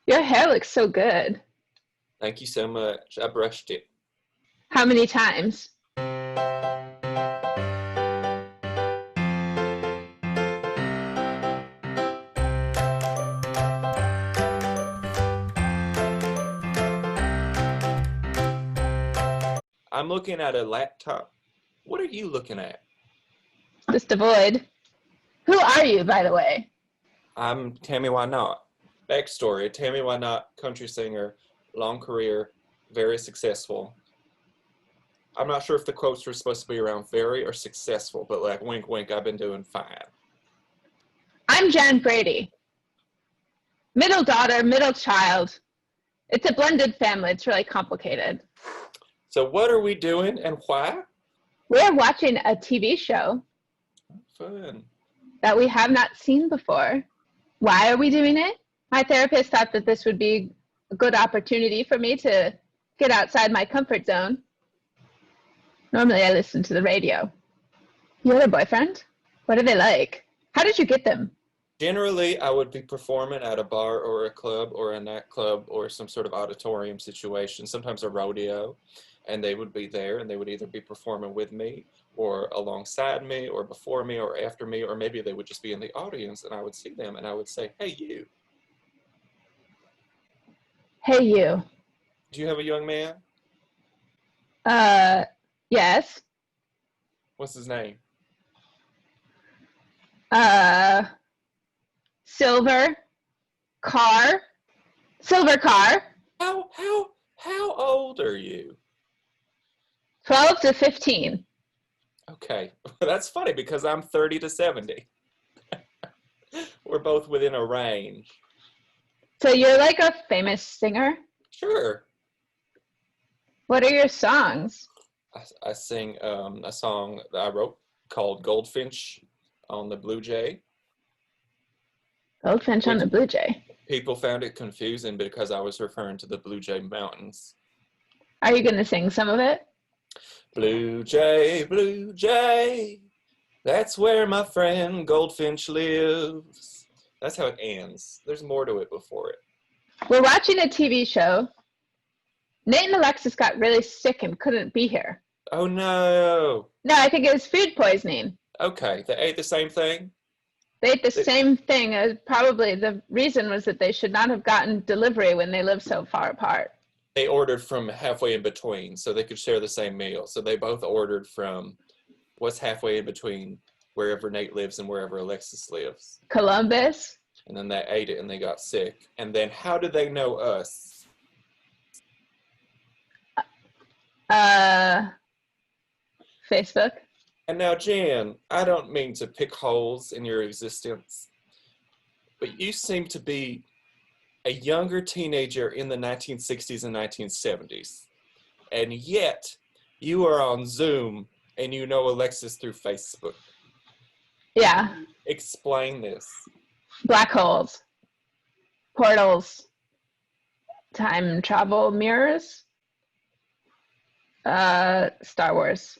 Your hair looks so good. Thank you so much. I brushed it. How many times? I'm looking at a laptop. What are you looking at? Just avoid. Who are you, by the way? I'm Tammy Whynot. Backstory, Tammy Whynot, country singer, long career, very successful. I'm not sure if the quotes were supposed to be around very or successful, but like wink wink, I've been doing fine. I'm Jan Brady. Middle daughter, middle child. It's a blended family. It's really complicated. So what are we doing and why? We're watching a TV show Fun. that we have not seen before. Why are we doing it? My therapist thought that this would be a good opportunity for me to get outside my comfort zone. Normally I listen to the radio. You have a boyfriend? What are they like? How did you get them? Generally, I would be performing at a bar or a club or a nightclub or some sort of auditorium situation, sometimes a rodeo, and they would be there and they would either be performing with me or alongside me or before me or after me, or maybe they would just be in the audience and I would see them and I would say, hey, you. Hey, you. Do you have a young man? Yes. What's his name? Silver car. Silver car. How old are you? 12 to 15. Okay, that's funny because I'm 30 to 70. We're both within a range. So you're like a famous singer? Sure. What are your songs? I sing a song that I wrote called Goldfinch on the Blue Jay. Goldfinch on the Blue Jay. People found it confusing because I was referring to the Blue Jay Mountains. Are you going to sing some of it? Blue Jay, that's where my friend Goldfinch lives. That's how it ends. There's more to it before it. We're watching a TV show. Nate and Alexis got really sick and couldn't be here. Oh no. No, I think it was food poisoning. Okay, they ate the same thing? They ate the same thing. Probably the reason was that they should not have gotten delivery when they live so far apart. They ordered from halfway in between so they could share the same meal. So they both ordered from what's halfway in between wherever Nate lives and wherever Alexis lives. Columbus. And then they ate it and they got sick. And then how do they know us? Facebook. And now, Jan, I don't mean to pick holes in your existence, but you seem to be a younger teenager in the 1960s and 1970s. And yet, you are on Zoom and you know Alexis through Facebook. Yeah. Explain this. Black holes. Portals. Time travel mirrors. Star Wars.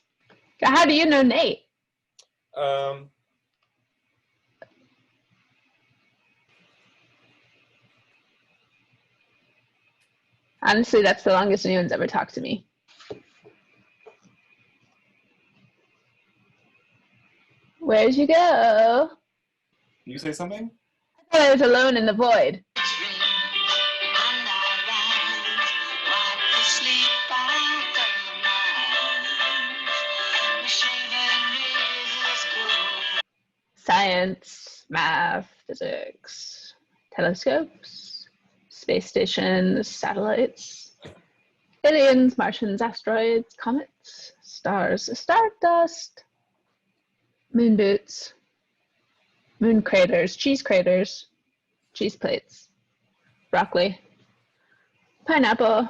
How do you know Nate? Honestly, that's the longest anyone's ever talked to me. Where'd you go? You say something? I thought I was alone in the void. Science, math, physics, telescopes, space stations, satellites, aliens, Martians, asteroids, comets, stars, stardust, moon boots, moon craters, cheese plates, broccoli, pineapple,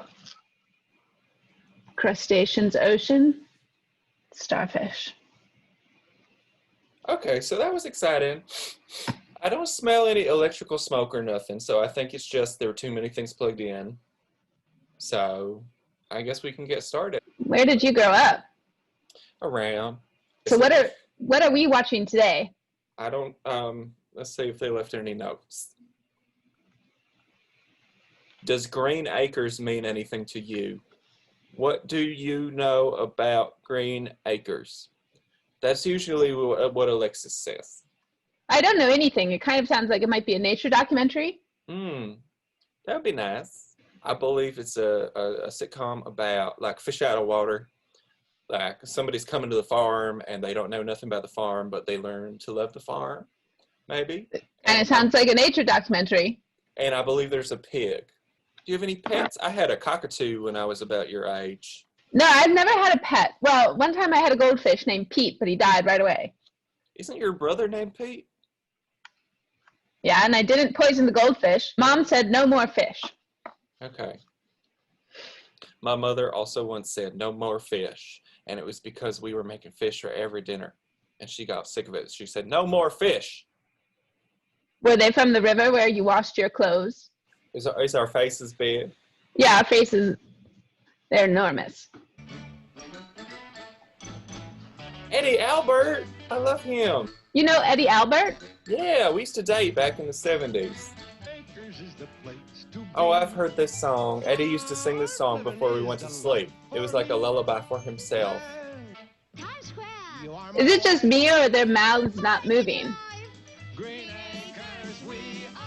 crustaceans, ocean, starfish. Okay, so that was exciting. I don't smell any electrical smoke or nothing, so I think it's just there were too many things plugged in. So I guess we can get started. Where did you grow up? Around. So what are we watching today? I don't, let's see if they left any notes. Does Green Acres mean anything to you? What do you know about Green Acres? That's usually what Alexis says. I don't know anything. It kind of sounds like it might be a nature documentary. That would be nice. I believe it's a sitcom about like fish out of water. Like somebody's coming to the farm and they don't know nothing about the farm, but they learn to love the farm, maybe. And it sounds like a nature documentary. And I believe there's a pig. Do you have any pets? I had a cockatoo when I was about your age. No, I've never had a pet. Well, one time I had a goldfish named Pete, but he died right away. Isn't your brother named Pete? Yeah, and I didn't poison the goldfish. Mom said no more fish. Okay. My mother also once said no more fish, and it was because we were making fish for every dinner, and she got sick of it. She said, no more fish. Were they from the river where you washed your clothes? Is our faces big? Yeah, our faces, they're enormous. Eddie Albert, I love him. You know Eddie Albert? Yeah, we used to date back in the 70s. Oh, I've heard this song. Eddie used to sing this song before we went to sleep. It was like a lullaby for himself. Is it just me or are their mouths not moving?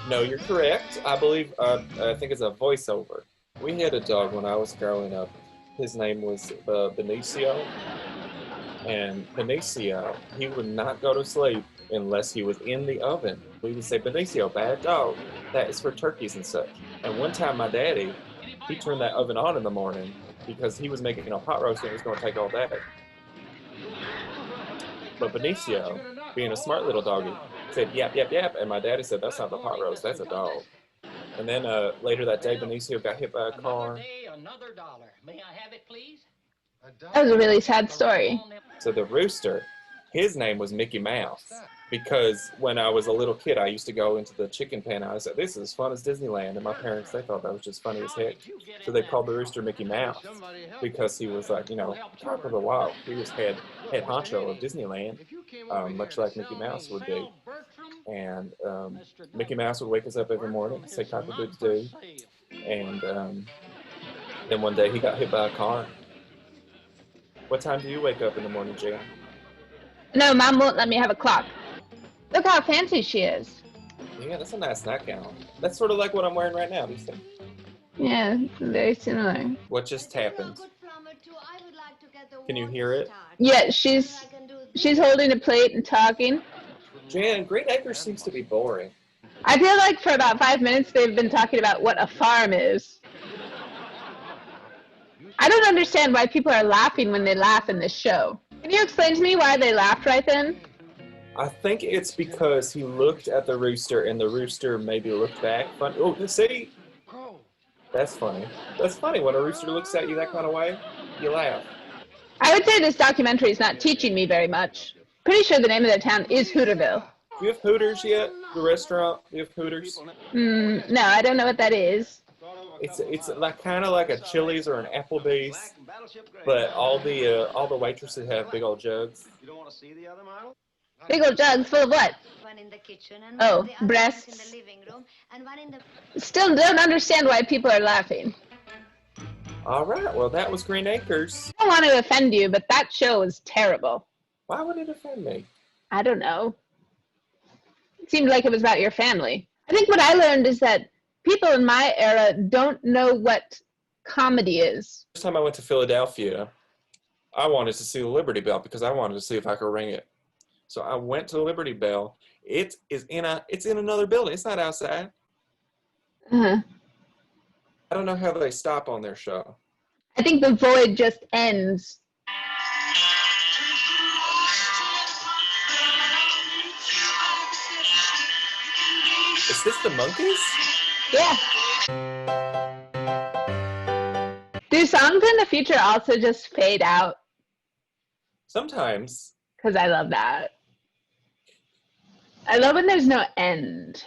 No, you're correct. I believe, I think it's a voiceover. We had a dog when I was growing up. His name was Benicio. And Benicio, he would not go to sleep unless he was in the oven. We would say, Benicio, bad dog. That is for turkeys and such. And one time my daddy, he turned that oven on in the morning because he was making a pot roast and it was going to take all day. But Benicio, being a smart little doggy, said, yap, yap, yap. And my daddy said, that's not the pot roast, that's a dog. And then later that day, Benicio got hit by a car. Another dollar. May I have it, please? That was a really sad story. So the rooster, his name was Mickey Mouse, because when I was a little kid, I used to go into the chicken pen. I said, this is as fun as Disneyland. And my parents, they thought that was just funny as heck. So they called the rooster Mickey Mouse because he was like, you know, top of the wild. He was head honcho of Disneyland, much like Mickey Mouse would be. And Mickey Mouse would wake us up every morning, say cock-a-doodle-doo. And then one day he got hit by a car. What time do you wake up in the morning, Jan? No, Mom won't let me have a clock. Look how fancy she is. Yeah, that's a nice nightgown. That's sort of like what I'm wearing right now, do you think? Yeah, very similar. What just happened? Can you hear it? Yeah, she's holding a plate and talking. Jan, Green Acres seems to be boring. I feel like for about 5 minutes they've been talking about what a farm is. I don't understand why people are laughing when they laugh in this show. Can you explain to me why they laughed right then? I think it's because he looked at the rooster and the rooster maybe looked back. Oh, see? That's funny. That's funny. When a rooster looks at you that kind of way, you laugh. I would say this documentary is not teaching me very much. Pretty sure the name of the town is Hooterville. Do you have Hooters yet? The restaurant? Do you have Hooters? No, I don't know what that is. It's like kind of like a Chili's or an Applebee's, but all the waitresses have big old jugs. Big old jugs full of what? Oh, breasts. Still don't understand why people are laughing. All right, well that was Green Acres. I don't want to offend you, but that show was terrible. Why would it offend me? I don't know. It seemed like it was about your family. I think what I learned is that people in my era don't know what comedy is. First time I went to Philadelphia, I wanted to see the Liberty Bell because I wanted to see if I could ring it. So I went to the Liberty Bell. It's in another building. It's not outside. Uh-huh. I don't know how they stop on their show. I think the void just ends. Is this the Monkees? Yeah. Do songs in the future also just fade out? Sometimes. Because I love that. I love when there's no end.